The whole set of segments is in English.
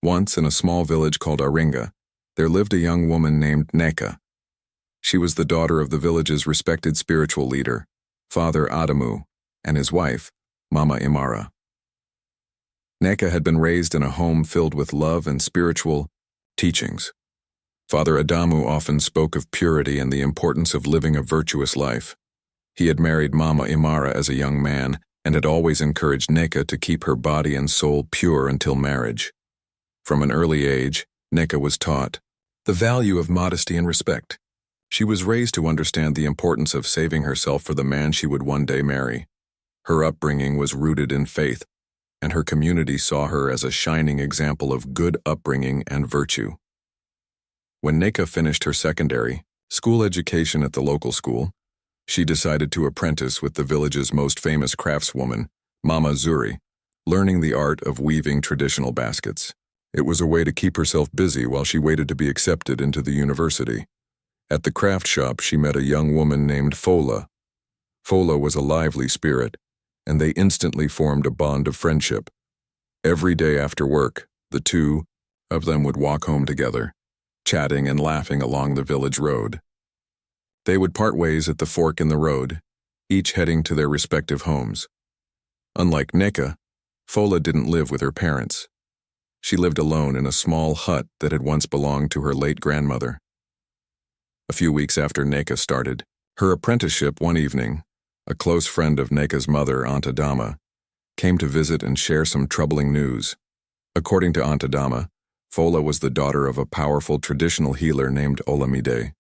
Once, in a small village called Aringa, there lived a young woman named Nneka. She was the daughter of the village's respected spiritual leader, Father Adamu, and his wife, Mama Imara. Nneka had been raised in a home filled with love and spiritual teachings. Father Adamu often spoke of purity and the importance of living a virtuous life. He had married Mama Imara as a young man and had always encouraged Nneka to keep her body and soul pure until marriage. From an early age, Nneka was taught the value of modesty and respect. She was raised to understand the importance of saving herself for the man she would one day marry. Her upbringing was rooted in faith, and her community saw her as a shining example of good upbringing and virtue. When Nneka finished her secondary school education at the local school, she decided to apprentice with the village's most famous craftswoman, Mama Zuri, learning the art of weaving traditional baskets. It was a way to keep herself busy while she waited to be accepted into the university. At the craft shop, she met a young woman named Fola. Fola was a lively spirit, and they instantly formed a bond of friendship. Every day after work, the two of them would walk home together, chatting and laughing along the village road. They would part ways at the fork in the road, each heading to their respective homes. Unlike Nneka, Fola didn't live with her parents. She lived alone in a small hut that had once belonged to her late grandmother. A few weeks after Nneka started her apprenticeship one evening, a close friend of Nneka's mother, Aunt Adama, came to visit and share some troubling news. According to Aunt Adama, Fola was the daughter of a powerful traditional healer named Olamide.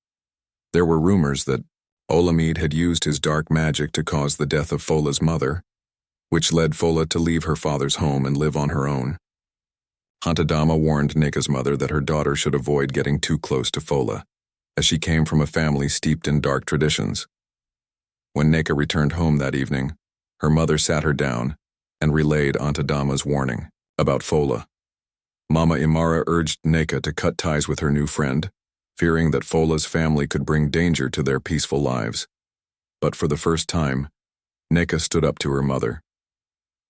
There were rumors that Olamide had used his dark magic to cause the death of Fola's mother, which led Fola to leave her father's home and live on her own. Aunt Adama warned Nneka's mother that her daughter should avoid getting too close to Fola, as she came from a family steeped in dark traditions. When Nneka returned home that evening, her mother sat her down and relayed Aunt Adama's warning about Fola. Mama Imara urged Nneka to cut ties with her new friend, fearing that Fola's family could bring danger to their peaceful lives. But for the first time, Nneka stood up to her mother.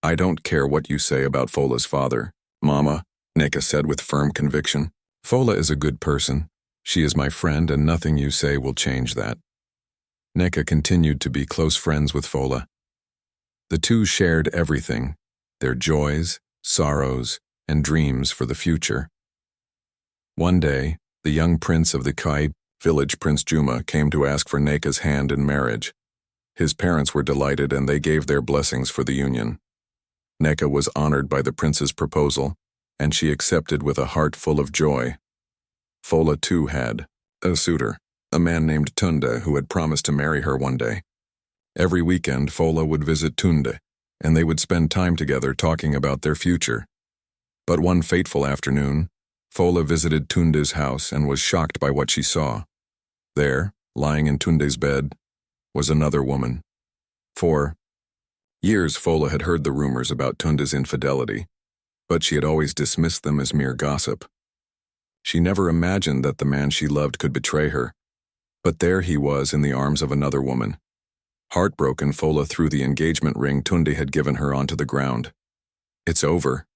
"I don't care what you say about Fola's father, Mama," Nneka said with firm conviction. "Fola is a good person. She is my friend, and nothing you say will change that." Nneka continued to be close friends with Fola. The two shared everything, their joys, sorrows, and dreams for the future. One day, the young prince of the Kai village, Prince Juma, came to ask for Nneka's hand in marriage. His parents were delighted and they gave their blessings for the union. Nneka was honored by the prince's proposal, and she accepted with a heart full of joy. Fola too had a suitor, a man named Tunde, who had promised to marry her one day. Every weekend, Fola would visit Tunde, and they would spend time together talking about their future. But one fateful afternoon, Fola visited Tunde's house and was shocked by what she saw. There, lying in Tunde's bed, was another woman. For years, Fola had heard the rumors about Tunde's infidelity, but she had always dismissed them as mere gossip. She never imagined that the man she loved could betray her, but there he was in the arms of another woman. Heartbroken, Fola threw the engagement ring Tunde had given her onto the ground. "It's over,"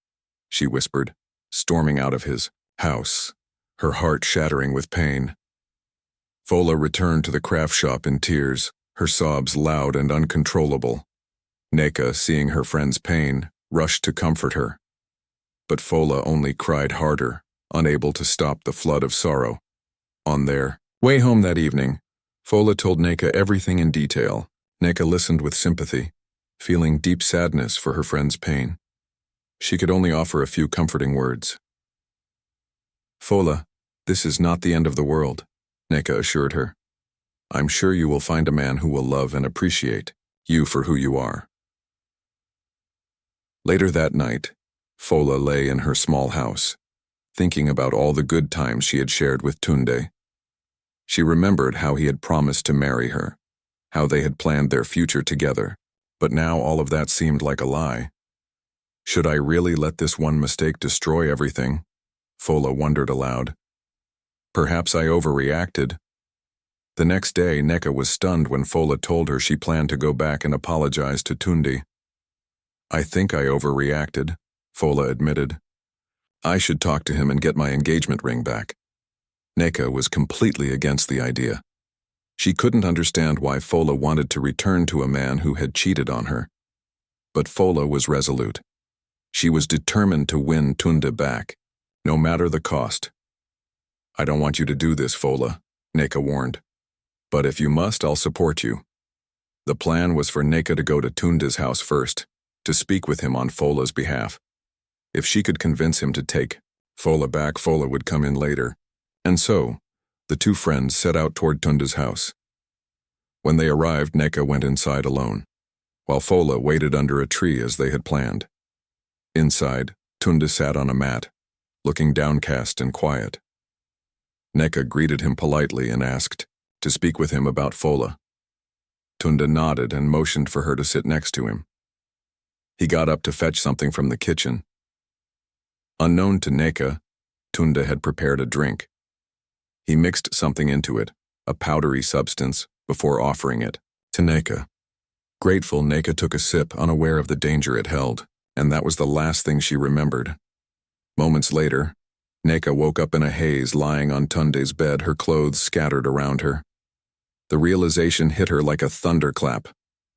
she whispered, storming out of his house, her heart shattering with pain. Fola returned to the craft shop in tears, her sobs loud and uncontrollable. Nneka, seeing her friend's pain, rushed to comfort her. But Fola only cried harder, unable to stop the flood of sorrow. On their way home that evening, Fola told Nneka everything in detail. Nneka listened with sympathy, feeling deep sadness for her friend's pain. She could only offer a few comforting words. "Fola, this is not the end of the world," Nneka assured her. "I'm sure you will find a man who will love and appreciate you for who you are." Later that night, Fola lay in her small house, thinking about all the good times she had shared with Tunde. She remembered how he had promised to marry her, how they had planned their future together, but now all of that seemed like a lie. Should I really let this one mistake destroy everything? Fola wondered aloud. Perhaps I overreacted. The next day, Nneka was stunned when Fola told her she planned to go back and apologize to Tunde. "I think I overreacted," Fola admitted. I should talk to him and get my engagement ring back. Nneka was completely against the idea. She couldn't understand why Fola wanted to return to a man who had cheated on her. But Fola was resolute. She was determined to win Tunde back, no matter the cost. I don't want you to do this, Fola, Nneka warned. But if you must, I'll support you. The plan was for Nneka to go to Tunde's house first, to speak with him on Fola's behalf. If she could convince him to take Fola back, Fola would come in later. And so, the two friends set out toward Tunde's house. When they arrived, Nneka went inside alone, while Fola waited under a tree as they had planned. Inside, Tunde sat on a mat, looking downcast and quiet. Nneka greeted him politely and asked to speak with him about Fola. Tunde nodded and motioned for her to sit next to him. He got up to fetch something from the kitchen. Unknown to Nneka, Tunde had prepared a drink. He mixed something into it, a powdery substance, before offering it to Nneka. Grateful, Nneka took a sip, unaware of the danger it held, and that was the last thing she remembered. Moments later, Nneka woke up in a haze, lying on Tunde's bed, her clothes scattered around her. The realization hit her like a thunderclap.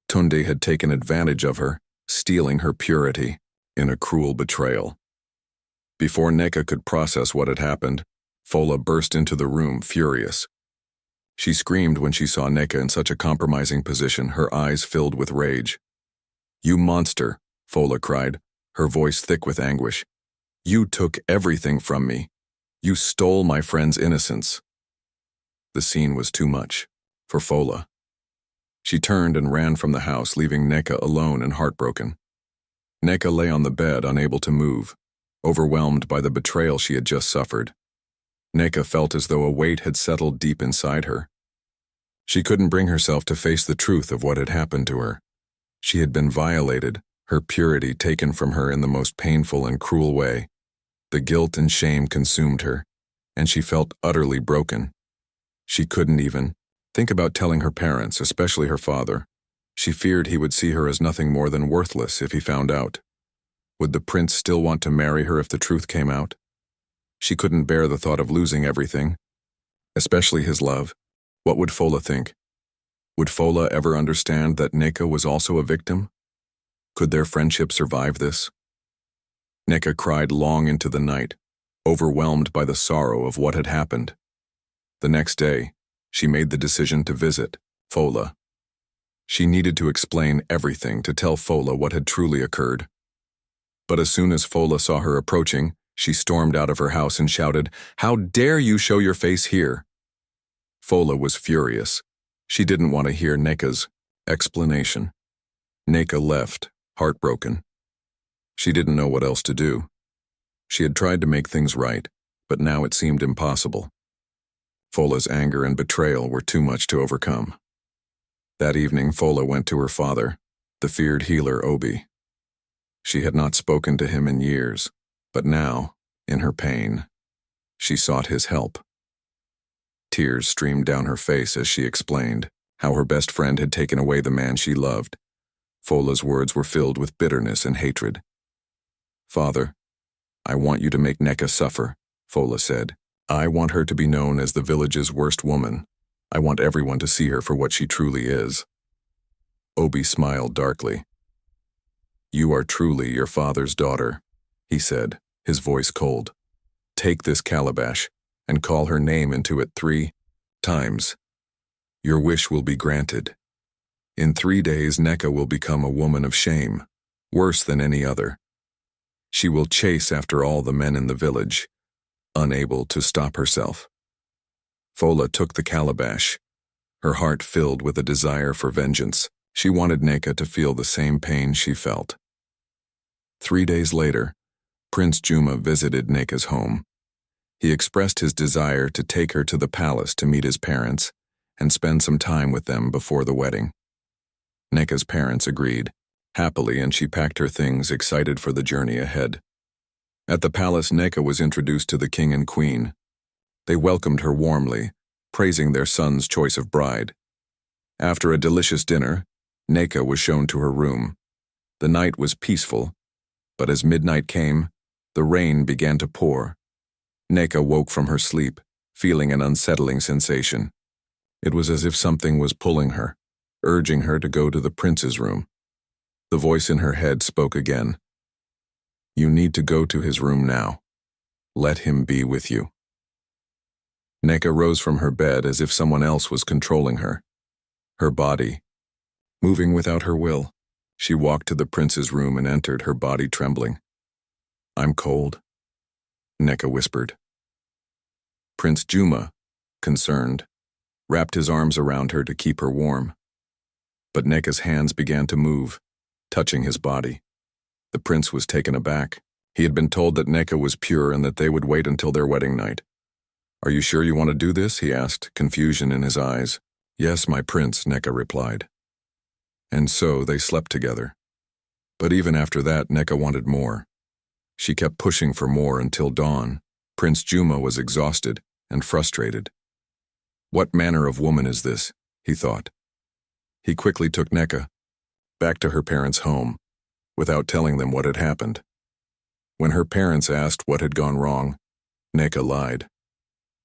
Tunde had taken advantage of her, stealing her purity, in a cruel betrayal. Before Nneka could process what had happened, Fola burst into the room, furious. She screamed when she saw Nneka in such a compromising position, her eyes filled with rage. "You monster," Fola cried, her voice thick with anguish. "You took everything from me. You stole my friend's innocence." The scene was too much for Fola. She turned and ran from the house, leaving Nneka alone and heartbroken. Nneka lay on the bed, unable to move, overwhelmed by the betrayal she had just suffered. Nneka felt as though a weight had settled deep inside her. She couldn't bring herself to face the truth of what had happened to her. She had been violated, her purity taken from her in the most painful and cruel way. The guilt and shame consumed her, and she felt utterly broken. She couldn't even think about telling her parents, especially her father. She feared he would see her as nothing more than worthless if he found out. Would the prince still want to marry her if the truth came out? She couldn't bear the thought of losing everything, especially his love. What would Fola think? Would Fola ever understand that Nneka was also a victim? Could their friendship survive this? Nneka cried long into the night, overwhelmed by the sorrow of what had happened. The next day, she made the decision to visit Fola. She needed to explain everything, to tell Fola what had truly occurred. But as soon as Fola saw her approaching, she stormed out of her house and shouted, "How dare you show your face here?" Fola was furious. She didn't want to hear Nneka's explanation. Nneka left, heartbroken. She didn't know what else to do. She had tried to make things right, but now it seemed impossible. Fola's anger and betrayal were too much to overcome. That evening, Fola went to her father, the feared healer Obi. She had not spoken to him in years, but now, in her pain, she sought his help. Tears streamed down her face as she explained how her best friend had taken away the man she loved. Fola's words were filled with bitterness and hatred. "Father, I want you to make Nneka suffer," Fola said. "I want her to be known as the village's worst woman. I want everyone to see her for what she truly is." Obi smiled darkly. "You are truly your father's daughter," he said, his voice cold. "Take this calabash and call her name into it 3 times. Your wish will be granted. In 3 days, Nneka will become a woman of shame, worse than any other. She will chase after all the men in the village, unable to stop herself." Fola took the calabash, her heart filled with a desire for vengeance. She wanted Nneka to feel the same pain she felt. 3 days later, Prince Juma visited Nneka's home. He expressed his desire to take her to the palace to meet his parents and spend some time with them before the wedding. Nneka's parents agreed, happily, and she packed her things, excited for the journey ahead. At the palace, Nneka was introduced to the king and queen. They welcomed her warmly, praising their son's choice of bride. After a delicious dinner, Nneka was shown to her room. The night was peaceful, but as midnight came, The rain began to pour. Nneka woke from her sleep, feeling an unsettling sensation. It was as if something was pulling her, urging her to go to the prince's room. The voice in her head spoke again. You need to go to his room now. Let him be with you. Nneka rose from her bed as if someone else was controlling her. Her body, moving without her will, she walked to the prince's room and entered, her body trembling. I'm cold, Nneka whispered. Prince Juma, concerned, wrapped his arms around her to keep her warm. But Nneka's hands began to move, touching his body. The prince was taken aback. He had been told that Nneka was pure and that they would wait until their wedding night. Are you sure you want to do this? He asked, confusion in his eyes. Yes, my prince, Nneka replied. And so they slept together. But even after that, Nneka wanted more. She kept pushing for more until dawn. Prince Juma was exhausted and frustrated. What manner of woman is this? He thought. He quickly took Nneka back to her parents' home, without telling them what had happened. When her parents asked what had gone wrong, Nneka lied.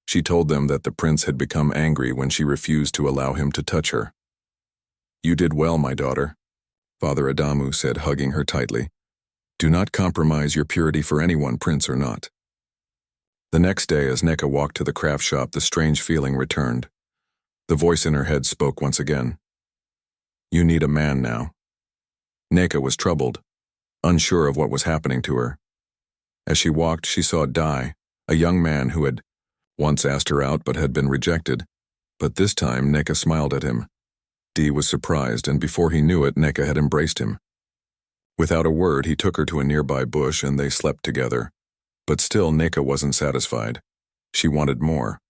She told them that the prince had become angry when she refused to allow him to touch her. You did well, my daughter, Father Adamu said, hugging her tightly. Do not compromise your purity for anyone, prince or not. The next day, as Nneka walked to the craft shop, the strange feeling returned. The voice in her head spoke once again. You need a man now. Nneka was troubled, unsure of what was happening to her. As she walked, she saw Dai, a young man who had once asked her out but had been rejected. But this time, Nneka smiled at him. Dee was surprised, and before he knew it, Nneka had embraced him. Without a word, he took her to a nearby bush and they slept together. But still, Nneka wasn't satisfied. She wanted more.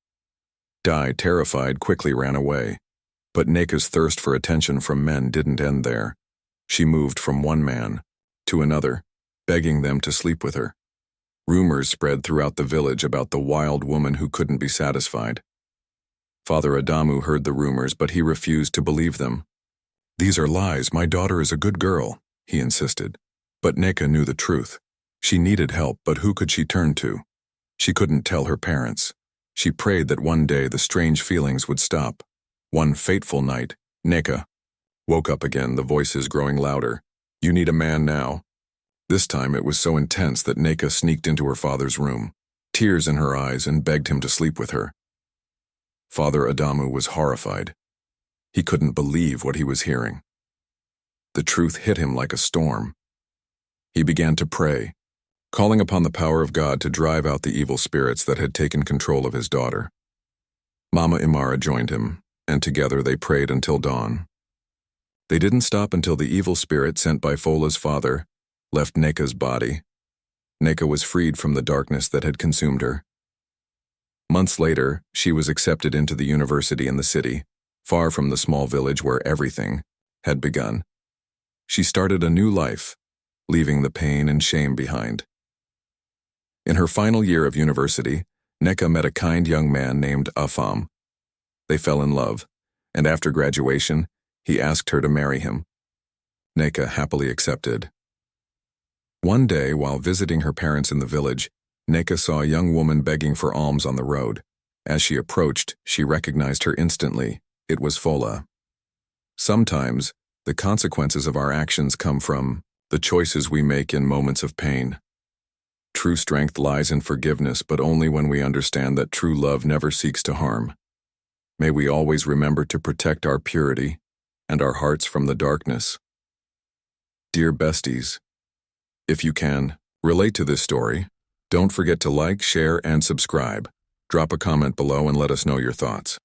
Dai, terrified, quickly ran away. But Nneka's thirst for attention from men didn't end there. She moved from one man to another, begging them to sleep with her. Rumors spread throughout the village about the wild woman who couldn't be satisfied. Father Adamu heard the rumors, but he refused to believe them. These are lies. My daughter is a good girl, he insisted. But Nneka knew the truth. She needed help, but who could she turn to? She couldn't tell her parents. She prayed that one day the strange feelings would stop. One fateful night, Nneka woke up again, the voices growing louder. You need a man now. This time it was so intense that Nneka sneaked into her father's room, tears in her eyes, and begged him to sleep with her. Father Adamu was horrified. He couldn't believe what he was hearing. The truth hit him like a storm. He began to pray, calling upon the power of God to drive out the evil spirits that had taken control of his daughter. Mama Imara joined him, and together they prayed until dawn. They didn't stop until the evil spirit sent by Fola's father left Nneka's body. Nneka was freed from the darkness that had consumed her. Months later, she was accepted into the university in the city, far from the small village where everything had begun. She started a new life, leaving the pain and shame behind. In her final year of university, Nneka met a kind young man named Afam. They fell in love, and after graduation, he asked her to marry him. Nneka happily accepted. One day, while visiting her parents in the village, Nneka saw a young woman begging for alms on the road. As she approached, she recognized her instantly. It was Fola. Sometimes, the consequences of our actions come from the choices we make in moments of pain. True strength lies in forgiveness, but only when we understand that true love never seeks to harm. May we always remember to protect our purity and our hearts from the darkness. Dear besties, if you can, relate to this story. Don't forget to like, share, and subscribe. Drop a comment below and let us know your thoughts.